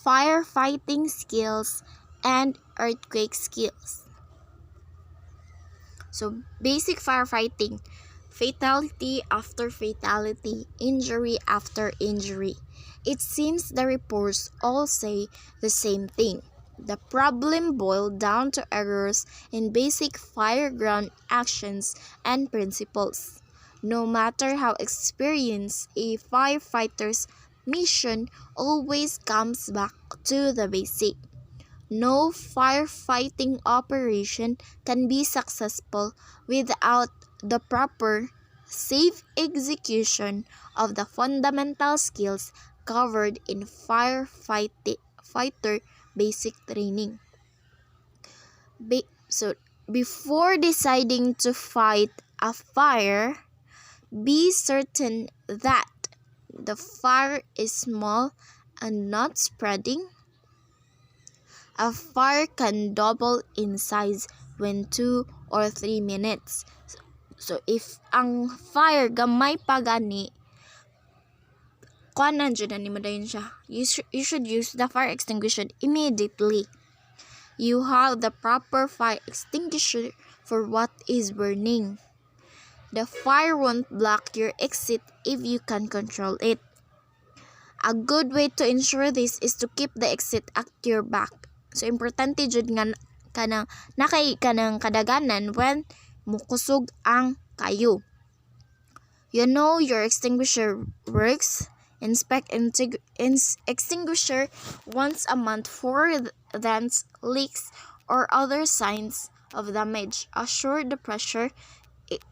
firefighting skills, and earthquake skills. So, basic firefighting: fatality after fatality, injury after injury. It seems the reports all say the same thing. The problem boiled down to errors in basic fireground actions and principles. No matter how experienced a firefighter's mission always comes back to the basic. No firefighting operation can be successful without the proper, safe execution of the fundamental skills covered in firefighter basic training. So, before deciding to fight a fire, be certain that the fire is small and not spreading. A fire can double in size when 2 or 3 minutes. So if ang fire gamay pa gani, kuanan jud ani mo dayon siya. You should use the fire extinguisher immediately. You have the proper fire extinguisher for what is burning. The fire won't block your exit if you can control it. A good way to ensure this is to keep the exit at your back. So, importante jud nga nakay kanang kadaganan when mukusog ang kayo. You know your extinguisher works. Inspect extinguisher once a month for dents, leaks, or other signs of damage. Assure the pressure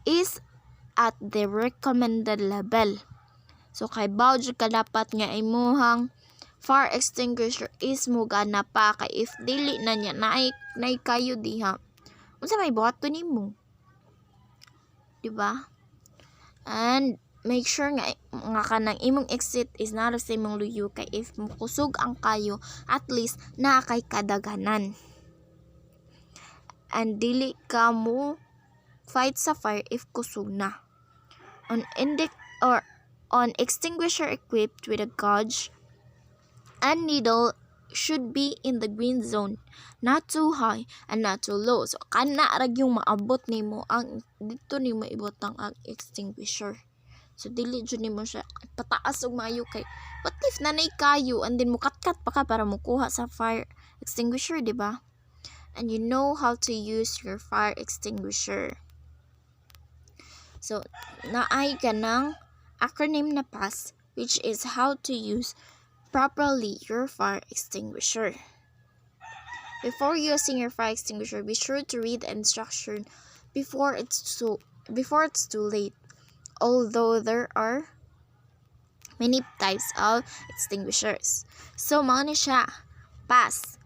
is at the recommended level. So, kay bawd ka dapat nga imuhang fire extinguisher is mo gana pa kay if dili na niya naay kayo diha. Unsa may buhaton nimo? Diba? And make sure nga kanang imong exit is not sa imong luyo kay if mukusog ang kayo, at least naa kay kadaganan. And dili ka mo fight sa fire if kusog na. On extinguisher equipped with a gauge and needle should be in the green zone, not too high and not too low. So kana rag yung maabot nimo ang dito nimo ibutang ang extinguisher. So dili jud nimo siya pataas og maayo kay what if nanay kayo and then mukatkat pa ka para mukuha sa fire extinguisher, di ba? And you know how to use your fire extinguisher. So naay kanang acronym na PAS, which is how to use properly your fire extinguisher. Before using your fire extinguisher, be sure to read the instruction before it's too late. Although there are many types of extinguishers. So mao ni siya. PAS.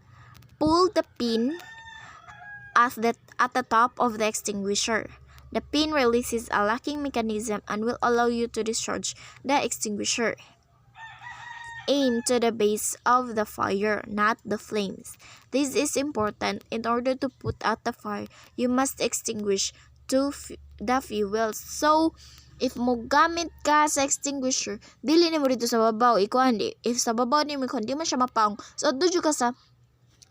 Pull the pin at the top of the extinguisher. The pin releases a locking mechanism and will allow you to discharge the extinguisher. Aim to the base of the fire, not the flames. This is important. In order to put out the fire, you must extinguish the fuel. So, if mo gamit ka sa extinguisher, dili nimo dito sa babaw. If sa babaw nimo di man siya mapaong, so doon ka sa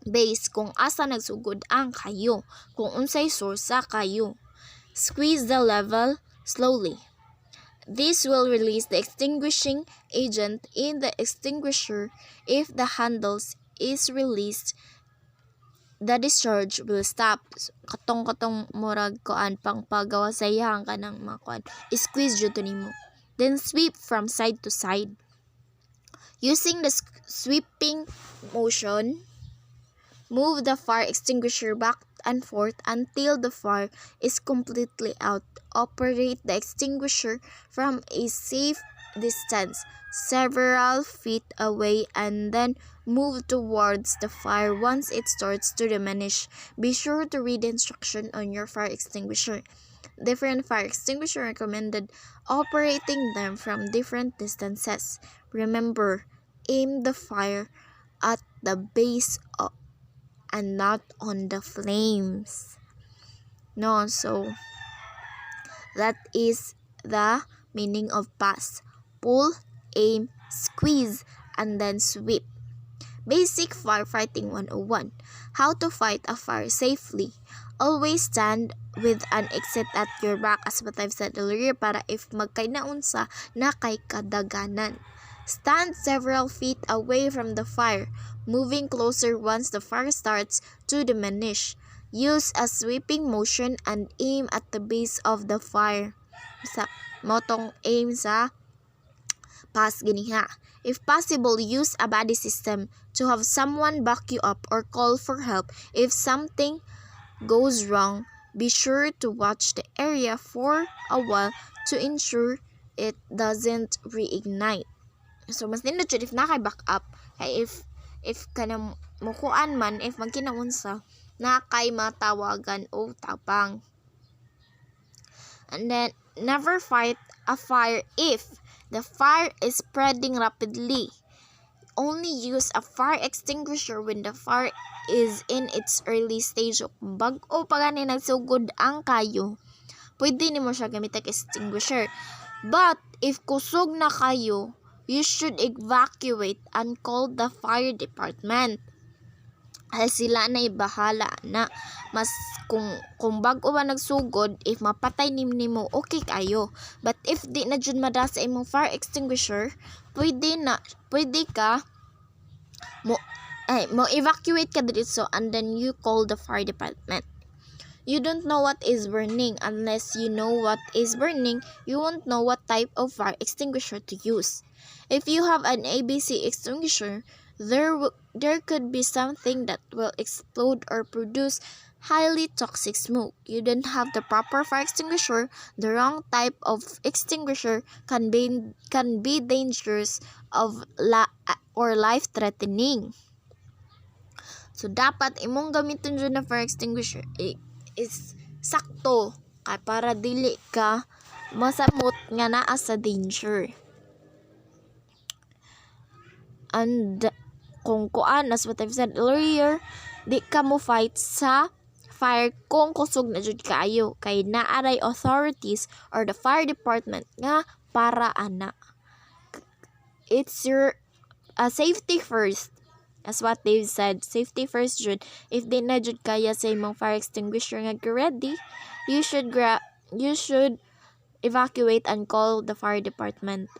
base kung asa nagsugod ang kayo, kung unsay source sa kayo. Squeeze the level slowly. This will release the extinguishing agent in the extinguisher. If the handles is released, the discharge will stop. So, katong murag koan pang pagawa sa iyang kanang mga koan. Squeeze jud nimo. Then sweep from side to side. Using the sweeping motion, move the fire extinguisher back and forth until the fire is completely out. Operate the extinguisher from a safe distance, several feet away, and then move towards the fire once it starts to diminish. Be sure to read the instruction on your fire extinguisher. Different fire extinguisher recommended, operating them from different distances. Remember, aim the fire at the base and not on the flames. No, so that is the meaning of PAS. Pull, aim, squeeze, and then sweep. Basic Firefighting 101. How to fight a fire safely. Always stand with an exit at your back, as what I've said earlier, para if magkainaunsa na kay kadaganan. Stand several feet away from the fire, moving closer once the fire starts to diminish. Use a sweeping motion and aim at the base of the fire. Sa motong aim sa pass giniha. If possible, use a buddy system to have someone back you up or call for help if something goes wrong. Be sure to watch the area for a while to ensure it doesn't reignite. So mas nindot jud if back up, kay if kanang mukuan man, if magkinaunsa na kay matawagan o tapang. And then never fight a fire if the fire is spreading rapidly. Only use a fire extinguisher when the fire is in its early stage. Kung bag-o pa gani nagsugod ang kayo, pwede nimo siya gamit ang extinguisher. But if kusog na kayo, you should evacuate and call the fire department. Ay sila na ibahala na mas kung bag-o ba nagsugod, if mapatay nimo okay kayo. But if di na jud mada sa imong fire extinguisher, pwede ka mo evacuate ka dito and then you call the fire department. You don't know what is burning. Unless you know what is burning, you won't know what type of fire extinguisher to use. If you have an ABC extinguisher, there could be something that will explode or produce highly toxic smoke. You don't have the proper fire extinguisher, the wrong type of extinguisher can be dangerous or life-threatening. So dapat imong gamiton jud na fire extinguisher is sakto kay para dili ka masamot nga naa sa danger. And kung kuan, as what I've said earlier, di ka mo fight sa fire kung kusog na jud kaayo, kay naaray authorities or the fire department nga para ana. It's your safety first, as what they've said, safety first jud. If di na jud kaya sa imong fire extinguisher nga ready, you should evacuate and call the fire department.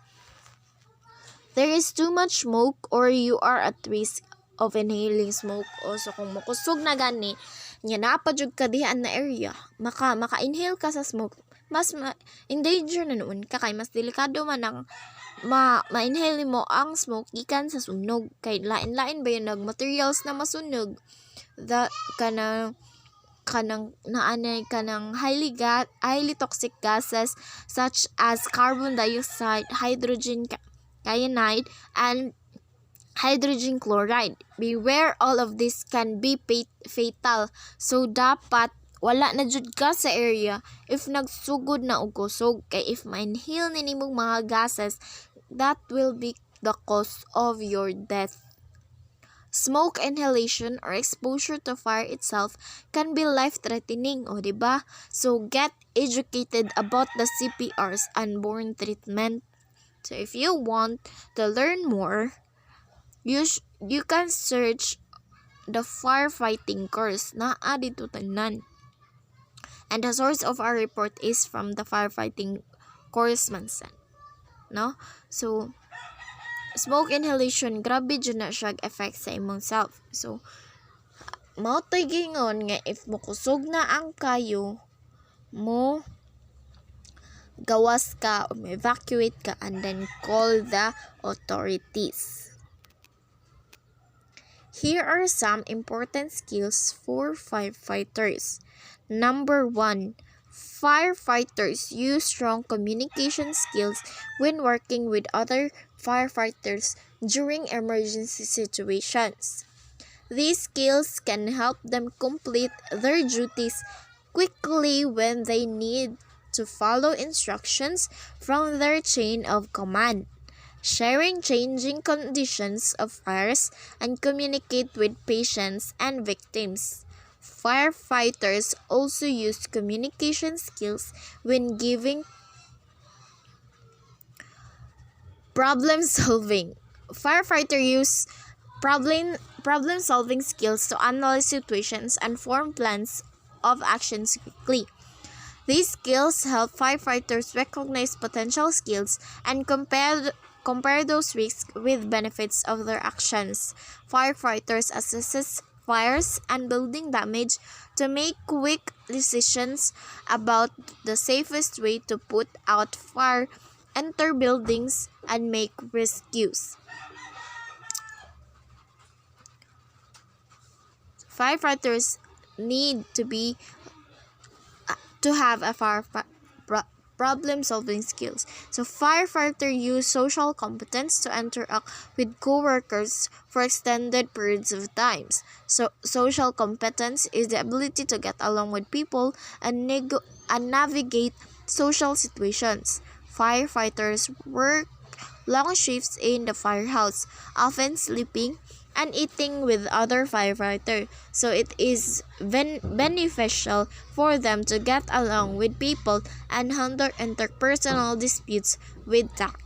There is too much smoke or you are at risk of inhaling smoke. So kung makusog na gani, nga napadjud ka dihan na area, maka-inhale ka sa smoke, mas in danger na noon ka, kay mas delikado man ang ma-inhale mo ang smoke gikan sa sunog, kay lain-lain ba yung materials na masunog, that kanang highly toxic gases such as carbon dioxide, hydrogen cyanide, and hydrogen chloride. Beware, all of this can be fatal. So dapat wala na jud ka sa area if nagsugod na og kusog, kay if ma-inhale ni nimong mga gases, that will be the cause of your death. Smoke inhalation or exposure to fire itself can be life-threatening, o diba? So get educated about the CPR's and burn treatment. So if you want to learn more, you can search the firefighting course na dito tanan. And the source of our report is from the firefighting course mansan. No? So smoke inhalation, grabe dyan na siya effect sa imong self. So mao toy gingon nga if mukusog na ang kayo mo, gawas ka or evacuate ka and then call the authorities. Here are some important skills for firefighters. Number 1, firefighters use strong communication skills when working with other firefighters during emergency situations. These skills can help them complete their duties quickly when they need to follow instructions from their chain of command, sharing changing conditions of fires, and communicate with patients and victims. Firefighters also use communication skills when giving problem solving. Firefighters use Problem solving skills to analyze situations and form plans of actions quickly. These skills help firefighters recognize potential skills and compare those risks with benefits of their actions. Firefighters assess fires and building damage to make quick decisions about the safest way to put out fire, enter buildings, and make rescues. Firefighters need to have a problem solving skills. So firefighter use social competence to interact with co-workers for extended periods of times. So social competence is the ability to get along with people and navigate social situations. Firefighters work long shifts in the firehouse, often sleeping and eating with other firefighters. So it is beneficial for them to get along with people and handle interpersonal disputes with tact.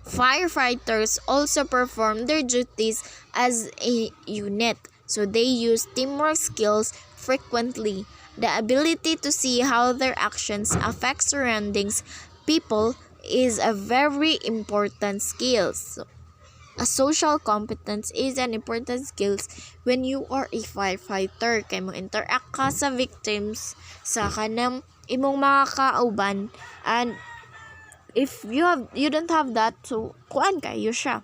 Firefighters also perform their duties as a unit, so they use teamwork skills frequently. The ability to see how their actions affect surroundings people is a very important skill. So, a social competence is an important skill when you are a firefighter. Kay mo interact ka sa victims sa kanang imong mga kauban, and if you don't have that, so kuan kayo siya.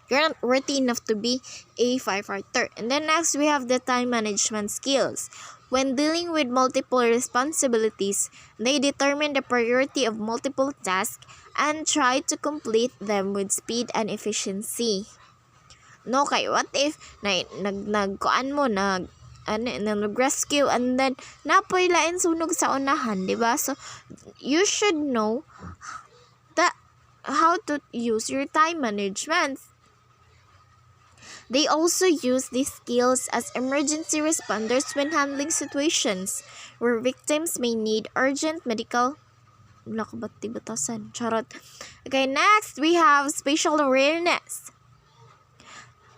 You're not worthy enough to be a firefighter. And then next, we have the time management skills. When dealing with multiple responsibilities, they determine the priority of multiple tasks and try to complete them with speed and efficiency. No, kay what if nagkuan mo nag-rescue and then napoy lain sunog sa unahan, di ba? So you should know how to use your time management. They also use these skills as emergency responders when handling situations where victims may need urgent medical. Charot. Okay, next we have spatial awareness.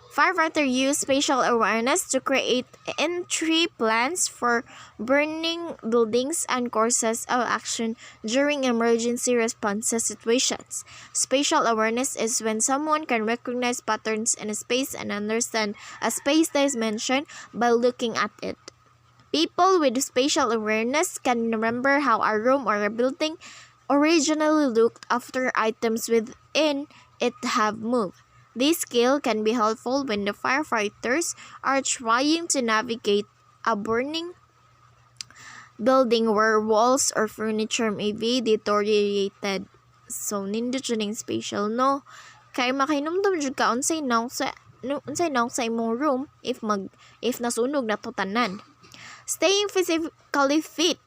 Firefighter use spatial awareness to create entry plans for burning buildings and courses of action during emergency response situations. Spatial awareness is when someone can recognize patterns in a space and understand a space dimension by looking at it. People with spatial awareness can remember how a room or a building originally looked after items within it have moved. This skill can be helpful when the firefighters are trying to navigate a burning building where walls or furniture may be deteriorated. So, nindot dyan yung spatial, no? Kaya makinomdom dyan ka unsay naong sa imong room if nasunog na to tanan. Staying physically fit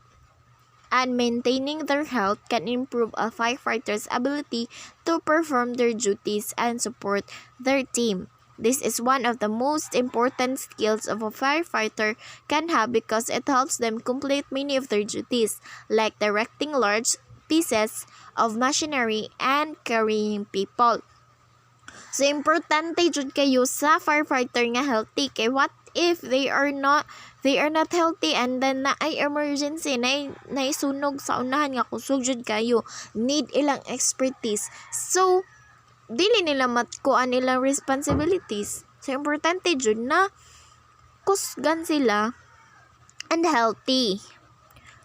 and maintaining their health can improve a firefighter's ability to perform their duties and support their team. This is one of the most important skills of a firefighter can have because it helps them complete many of their duties, like directing large pieces of machinery and carrying people. So, importante jud kayo sa firefighter nga healthy. Kay what if they are not healthy and then na ay emergency na sunog sa unahan nga kusog jud kayo, need ilang expertise. So dili nila matkuan ilang responsibilities. So importante jud na kusgan sila and healthy.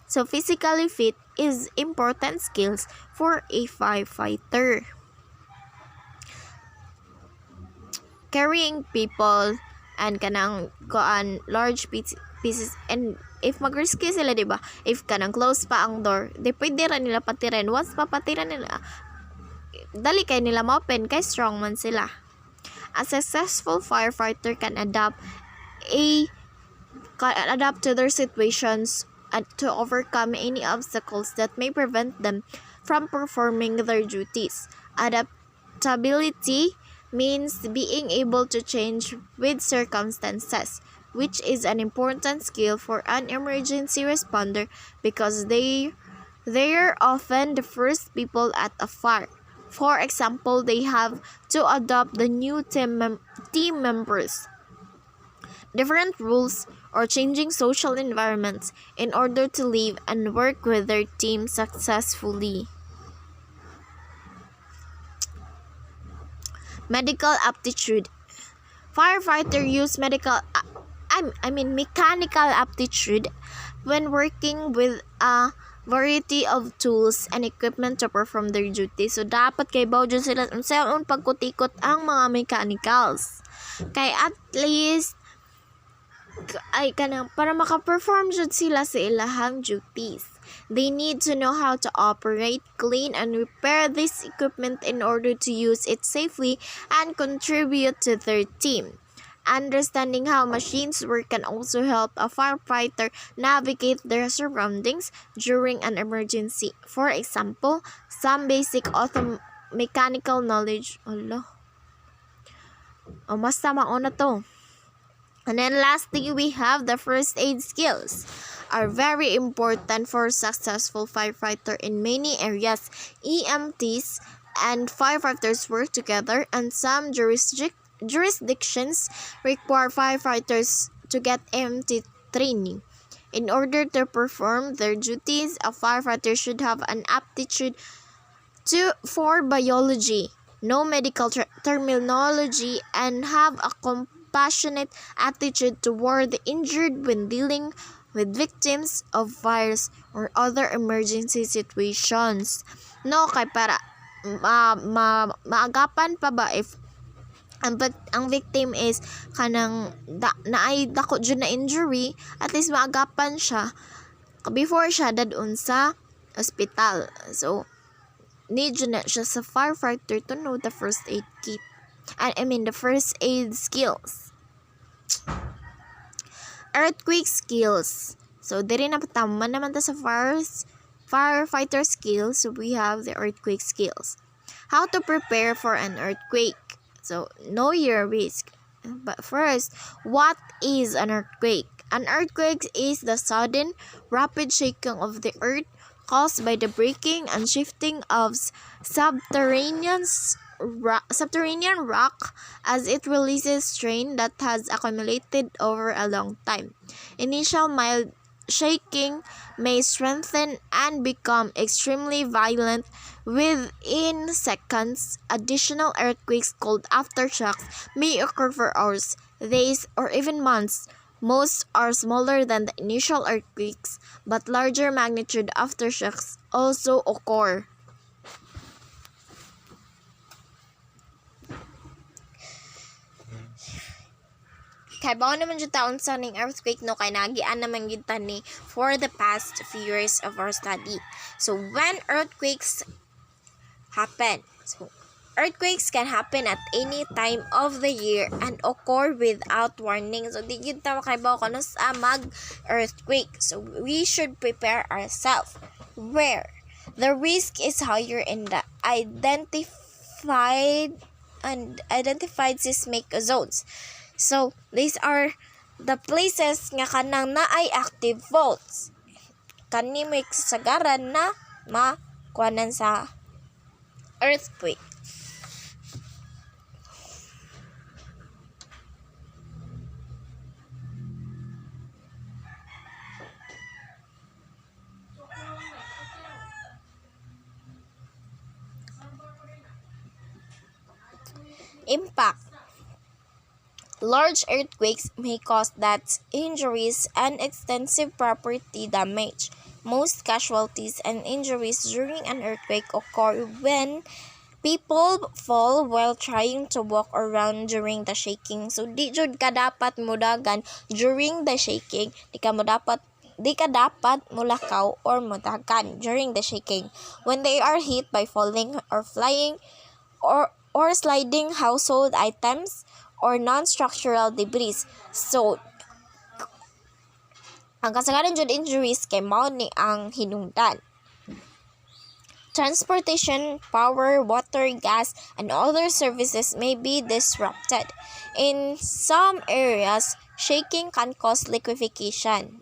So physically fit is important skills for a firefighter. Carrying people and kanang large pieces, and if mag-rescue sila, diba, if kanang close pa ang door, di pwede rin nila patirin. Once papatiran nila, dali kay nila ma-open, kay strong man sila. A successful firefighter can adapt to their situations and to overcome any obstacles that may prevent them from performing their duties. Adaptability means being able to change with circumstances, which is an important skill for an emergency responder because they are often the first people at a fire. For example, they have to adopt the new team members, different rules, or changing social environments in order to live and work with their team successfully. Medical aptitude. Firefighter use mechanical aptitude when working with a variety of tools and equipment to perform their duty. So dapat kay bawdyo sila unsaon pagkutikot ang mga mechanicals. Kay at least ay kanang para maka-perform jud sila sa ilahang duties. They need to know how to operate, clean, and repair this equipment in order to use it safely and contribute to their team. Understanding how machines work can also help a firefighter navigate their surroundings during an emergency. For example, some basic mechanical knowledge. Mas tama na to. And then lastly, we have the first aid skills are very important for successful firefighter in many areas. EMTs and firefighters work together, and some jurisdictions require firefighters to get EMT training. In order to perform their duties, a firefighter should have an aptitude for biology, know medical terminology, and have a compassionate attitude toward the injured when dealing with victims of fires or other emergency situations. No, kay para maagapan pa ba if ang victim is kanang naay dako jud na injury, at least maagapan siya before siya dadun sa ospital. So need jud na siya sa firefighter to know the first aid kit. The first aid skills. Earthquake skills. So, diri na patama naman ta sa firefighter skills. So, we have the earthquake skills. How to prepare for an earthquake. So, know your risk. But first, what is an earthquake? An earthquake is the sudden, rapid shaking of the earth caused by the breaking and shifting of subterranean rock as it releases strain that has accumulated over a long time. Initial mild shaking may strengthen and become extremely violent within seconds. Additional earthquakes called aftershocks may occur for hours, days, or even months. Most are smaller than the initial earthquakes, but larger magnitude aftershocks also occur. Kay bao naman jud taon sa ning earthquake no, kay nagian naman gyud tani for the past few years of our study. So when earthquakes happen, so earthquakes can happen at any time of the year and occur without warning. So di gyud ta makaibaw kuno sa mag-earthquake. So we should prepare ourselves where the risk is higher in the identified seismic zones. So, these are the places nga kanang naay active faults. Kani may kasagaran na makuanan sa earthquake. Impact. Large earthquakes may cause deaths, injuries, and extensive property damage. Most casualties and injuries during an earthquake occur when people fall while trying to walk around during the shaking. So, di jud ka dapat mudagan during the shaking. Di ka dapat mulakaw or mudagan during the shaking. When they are hit by falling or flying or sliding household items or non-structural debris. So, ang kasagaran jud injuries kay mao ni ang hinungdan. Transportation, power, water, gas, and other services may be disrupted. In some areas, shaking can cause liquefaction.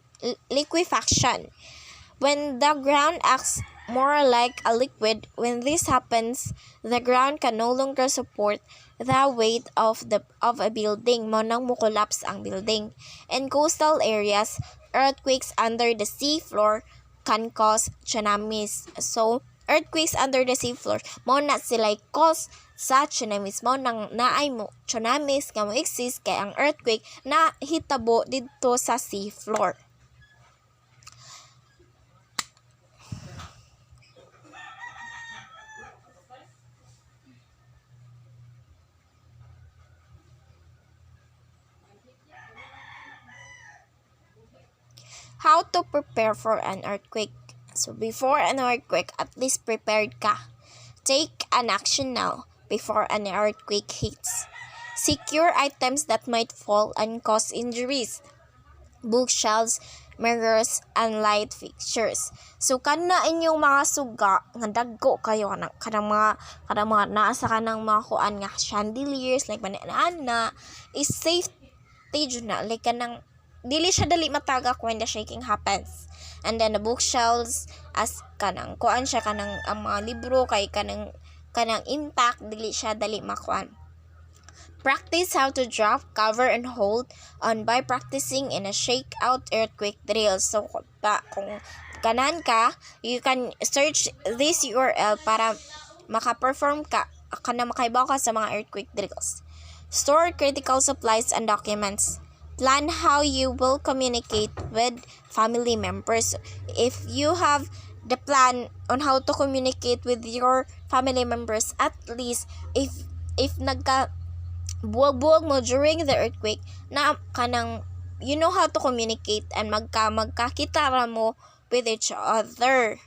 When the ground acts more like a liquid. When this happens, the ground can no longer support the weight of a building. Mo nang mo-collapse ang building. In coastal areas, earthquakes under the sea floor can cause tsunamis. So, earthquakes under the sea floor, mo na sila cause sa tsunamis. Mo nang naay mo tsunamis nga mo exist kay ang earthquake na hitabo didto sa sea floor. How to prepare for an earthquake? So before an earthquake, at least prepared ka. Take an action now before an earthquake hits. Secure items that might fall and cause injuries. Bookshelves, mirrors, and light fixtures. So kana inyong mga suga nga dagko kayo kanang mga naa sa kanang mga kuan nga chandeliers like manana is safety jud na like kanang dili siya dali matagak when the shaking happens. And then the bookshelves as kanang kuan siya kanang ang mga libro kay kanang intact dili siya dali makuan. Practice how to drop, cover, and hold on by practicing in a shake-out earthquake drill. So, kung kanan ka, you can search this URL para makaperform ka, makaibaw ka sa mga earthquake drills. Store critical supplies and documents. Plan how you will communicate with family members. If you have the plan on how to communicate with your family members, at least if buwag mo during the earthquake na kanang you know how to communicate and magkakita mo with each other.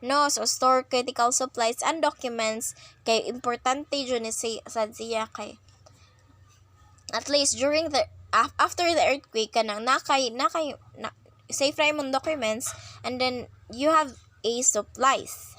No, so store critical supplies and documents kay importante jud ni sa siya kay at least during the after the earthquake kanang safe ra imong documents and then you have a supplies.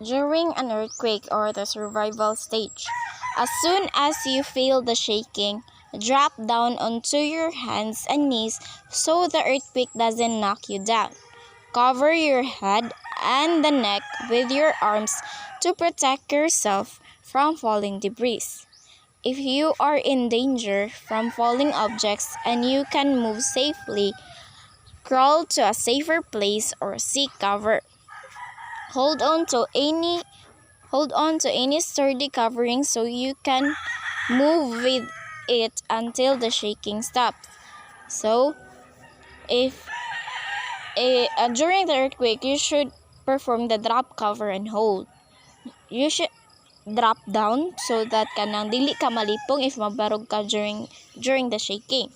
During an earthquake or the survival stage, as soon as you feel the shaking, drop down onto your hands and knees so the earthquake doesn't knock you down. Cover your head and the neck with your arms to protect yourself from falling debris. If you are in danger from falling objects and you can move safely, crawl to a safer place or seek cover. Hold on to any sturdy covering so you can move with it until the shaking stops. So, if during the earthquake, you should perform the drop, cover, and hold. You should drop down so that kanang dili ka malipong if mabarog ka during the shaking.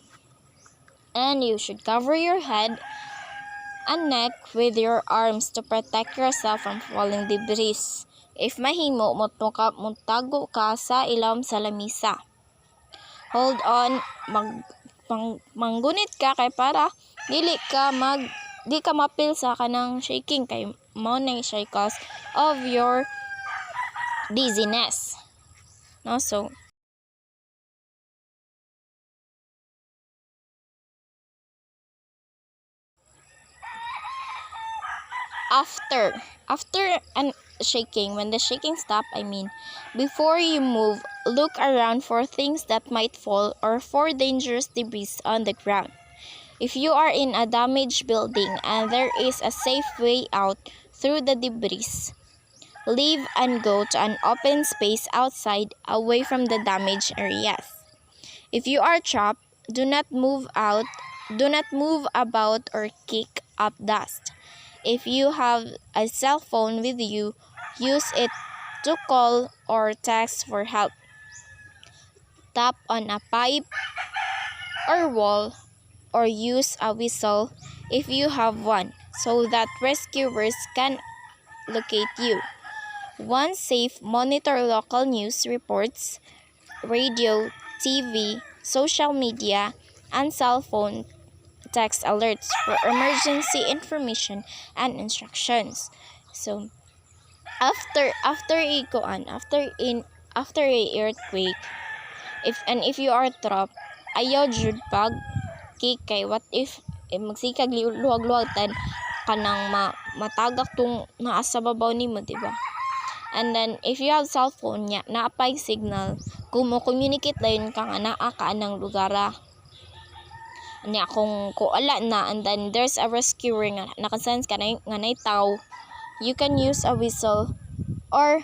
And you should cover your head and neck with your arms to protect yourself from falling debris. If mahimo, muntago ka sa ilawom sa lamisa. Hold on, manggunit ka kay para di ka mapil sa kanang shaking kay mao na siya cause of your dizziness. No, so after an shaking, when the shaking stop, before you move, look around for things that might fall or for dangerous debris on the ground. If you are in a damaged building and there is a safe way out through the debris, leave and go to an open space outside away from the damaged areas. If you are trapped, do not move about or kick up dust. If you have a cell phone with you, use it to call or text for help. Tap on a pipe or wall or use a whistle if you have one so that rescuers can locate you. Once safe, monitor local news reports, radio, TV, social media, and cell phone text alerts for emergency information and instructions. So after a earthquake, if you are trapped, ayaw jud pag kay what if magsikag luwag-luwagtan kanang matagak tung naa sa babaw nimo, diba? And then if you have cell phone nya naapay signal, kung mo communicate dayon ka nga naa ka anang lugara nya, kung wala na, and then there's a rescuer nga nakasense ka na nga naitaw, you can use a whistle or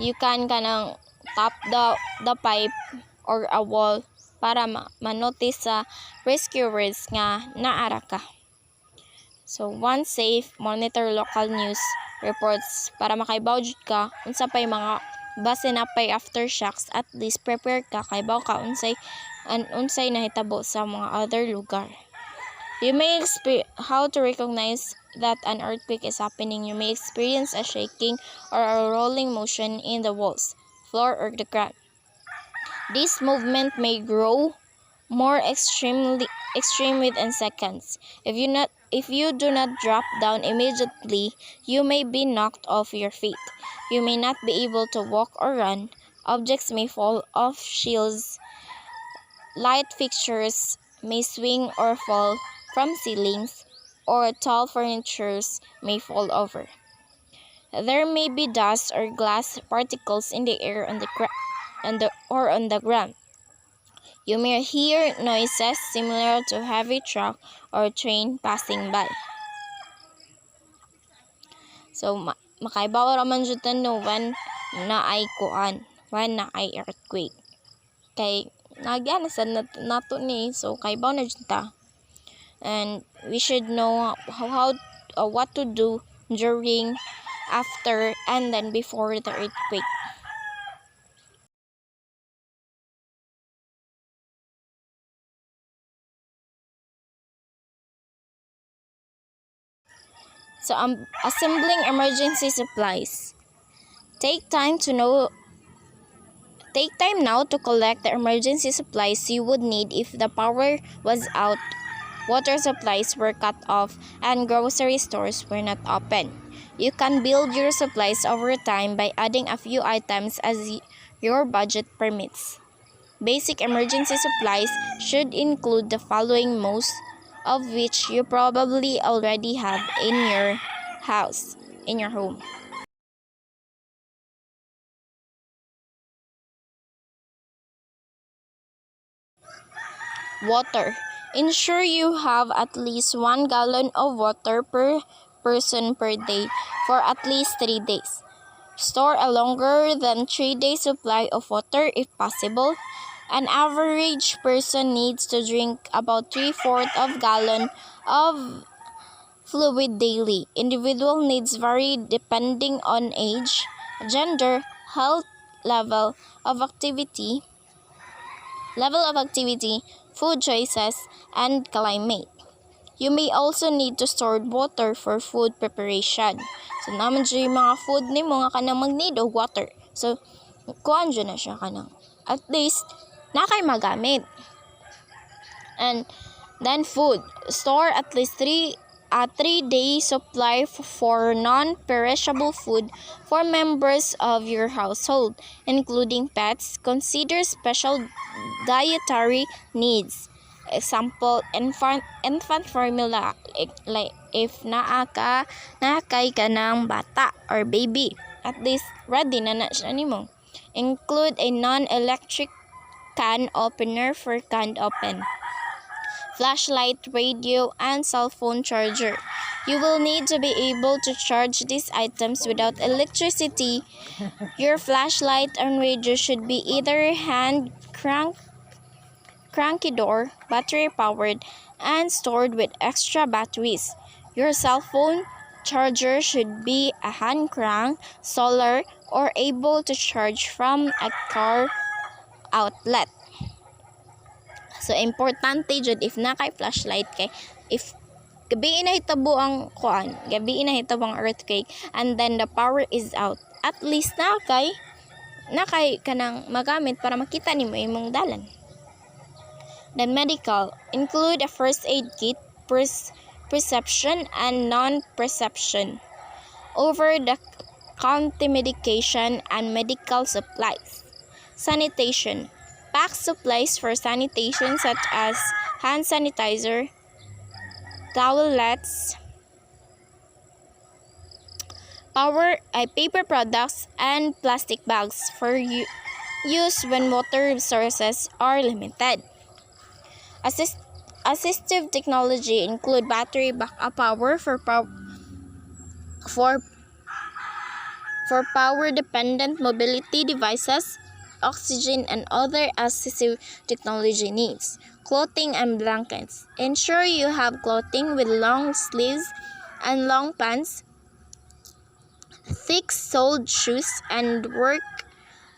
you can tap the pipe or a wall para ma-notice sa rescuers nga naara ka. So once safe, monitor local news reports para makaibaw jud ka unsa pay mga base na pay aftershocks. At least prepare ka kay baw ka unsay nahitabo sa mga other lugar. You may how to recognize that an earthquake is happening. You may experience a shaking or a rolling motion in the walls, floor, or the ground. This movement may grow more extreme within seconds. If you do not drop down immediately, you may be knocked off your feet. You may not be able to walk or run. Objects may fall off shields. Light fixtures may swing or fall from ceilings, or tall furnitures may fall over. There may be dust or glass particles in the air on the ground. You may hear noises similar to heavy truck or train passing by. So makaibaw raman jud no when na ay earthquake. Kay nagyan sa nato ni, so kaibaw na jud ta. And we should know what to do during, after, and then before the earthquake. So assembling emergency supplies. Take time now to collect the emergency supplies you would need if the power was out, water supplies were cut off, and grocery stores were not open. You can build your supplies over time by adding a few items as your budget permits. Basic emergency supplies should include the following, most of which you probably already have in your home. Water. Ensure you have at least 1 gallon of water per person per day for at least 3 days. Store a longer than 3-day supply of water if possible. An average person needs to drink about 3/4 of gallon of fluid daily. Individual needs vary depending on age, gender, health, level of activity, food choices, and climate. You may also need to store water for food preparation. So naman dyan yung mga food ni mo nga kanang mag-need of water. So kuhaan dyan na siya kanang at least na kay magamit. And then food. Store at least 3-day supply for non-perishable food for members of your household, including pets. Consider special dietary needs. Example, infant formula, like if nakay ka ng bata or baby, at least ready na siya nimo. Include a non-electric can opener for can open, flashlight, radio, and cell phone charger. You will need to be able to charge these items without electricity. Your flashlight and radio should be either hand cranky door, battery powered, and stored with extra batteries. Your cell phone charger should be a hand crank, solar, or able to charge from a car outlet. So importante jud if na kay flashlight, kay if gabi inahitabo ang earthquake and then the power is out, at least na kay kanang magamit para makita nimo imong dalan. The medical include a first aid kit, prescription and non-prescription, over-the-counter medication and medical supplies. Sanitation, pack supplies for sanitation such as hand sanitizer, towelettes, paper products, and plastic bags for use when water resources are limited. Assistive technology include battery backup power for power-dependent mobility devices, oxygen, and other assistive technology needs. Clothing and blankets. Ensure you have clothing with long sleeves and long pants, thick-soled shoes, and work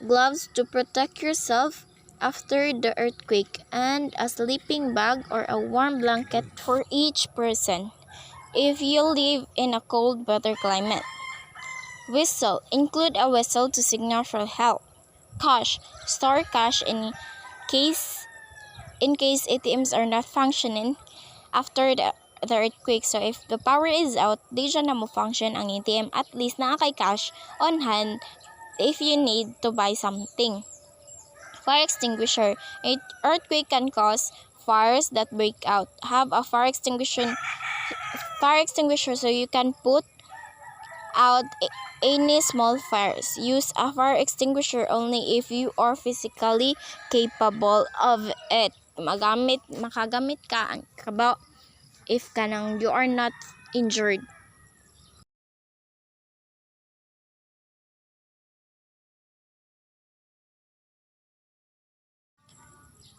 gloves to protect yourself after the earthquake, and a sleeping bag or a warm blanket for each person if you live in a cold weather climate. Whistle. Include a whistle to signal for help. Cash. Store cash in case ATMs are not functioning after the earthquake. So if the power is out, di dyan na mo function ang ATM. At least na kay cash on hand if you need to buy something. Fire extinguisher. An earthquake can cause fires that break out. Have a fire extinguisher so you can put out any small fires. Use a fire extinguisher only if you are physically capable of it. Makagamit ka if you are not injured.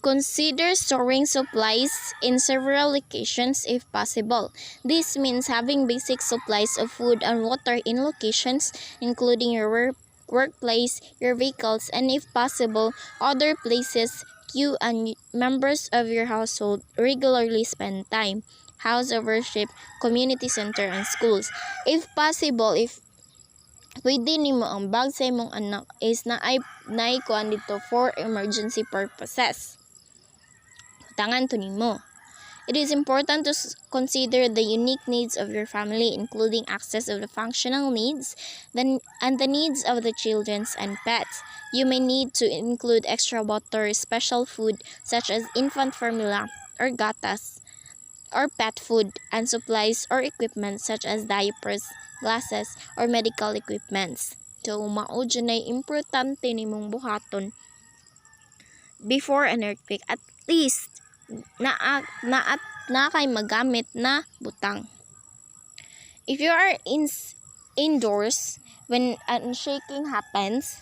Consider storing supplies in several locations if possible. This means having basic supplies of food and water in locations including your workplace, your vehicles, and if possible, other places you and members of your household regularly spend time. House of worship, community center, and schools. If possible, if pwede nimo ang bag sa imong anak is kuan dito for emergency purposes. Tangan to nimo. It is important to consider the unique needs of your family, including access of the functional needs and the needs of the children and pets. You may need to include extra water, special food such as infant formula or gatas, or pet food, and supplies or equipment such as diapers, glasses, or medical equipments. So, mao dyan ay importante nimong buhaton before an earthquake. At least, na kay magamit na butang. If you are indoors when a shaking happens,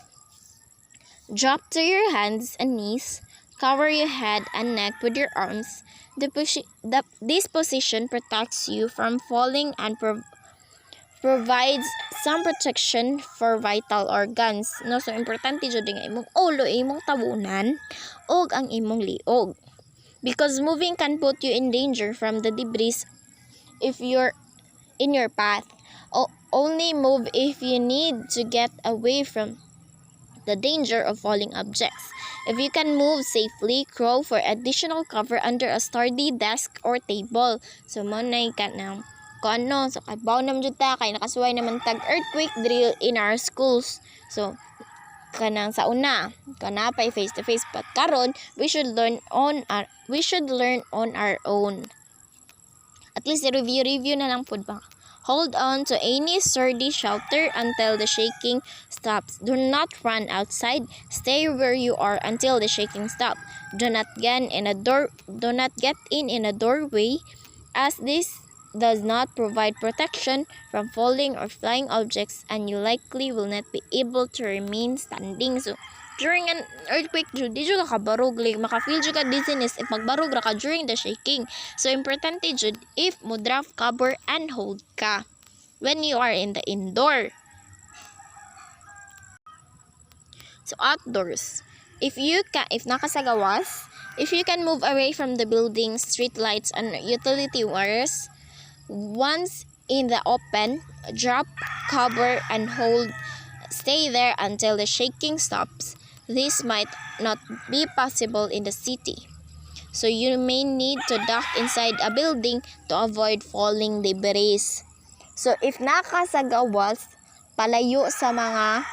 drop to your hands and knees, cover your head and neck with your arms. This position protects you from falling and provides some protection for vital organs. No, so importante jud nga imong ulo, imong tabunan, og ang imong liog. Because moving can put you in danger from the debris if you're in your path. Only move if you need to get away from the danger of falling objects. If you can move safely, crawl for additional cover under a sturdy desk or table. So, monay ka na so kabaw naman dyan ta, kay nakasuway naman tag earthquake drill in our schools. So, kanang sa una, kana pa face to face, but karon we should learn on our own. At least review na lang pud ba. Hold on to any sturdy shelter until the shaking stops. Do not run outside. Stay where you are until the shaking stops. Do not get in a doorway, as this does not provide protection from falling or flying objects, and you likely will not be able to remain standing. So, during an earthquake, di jud ka barog, maka-feel jud ka dizziness if magbarog ra ka during the shaking. So, importante jud if mo draft, cover, and hold ka when you are in the indoor. So, outdoors. If nakasagawas, if you can move away from the buildings, street lights, and utility wires, once in the open, drop, cover, and hold. Stay there until the shaking stops. This might not be possible in the city. so you may need to duck inside a building to avoid falling debris. So if naka sa gawas, palayo sa mga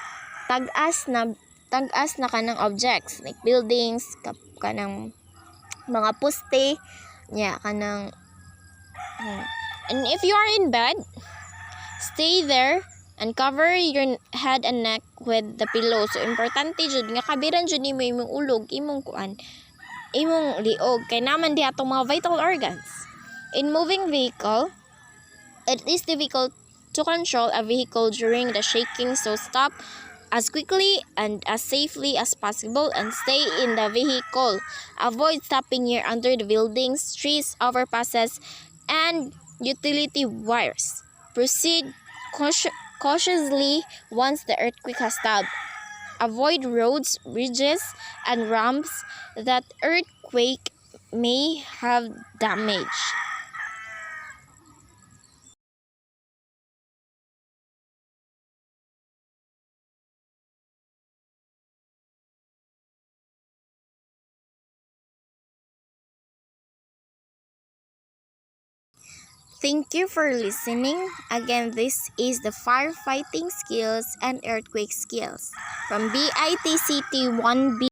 tagas na kanang objects like buildings, kanang mga poste, kanang and if you are in bed, stay there and cover your head and neck with the pillow. So importante jud nga kabiran jud nimo imong ulog, imong liog kay naman di atong mga vital organs. In moving vehicle, it is difficult to control a vehicle during the shaking, so stop as quickly and as safely as possible and stay in the vehicle. Avoid stopping near under the buildings, trees, overpasses, and utility wires. Proceed cautiously once the earthquake has stopped. Avoid roads, bridges, and ramps that earthquake may have damaged. Thank you for listening. Again, this is the firefighting skills and earthquake skills from BITCT 1B.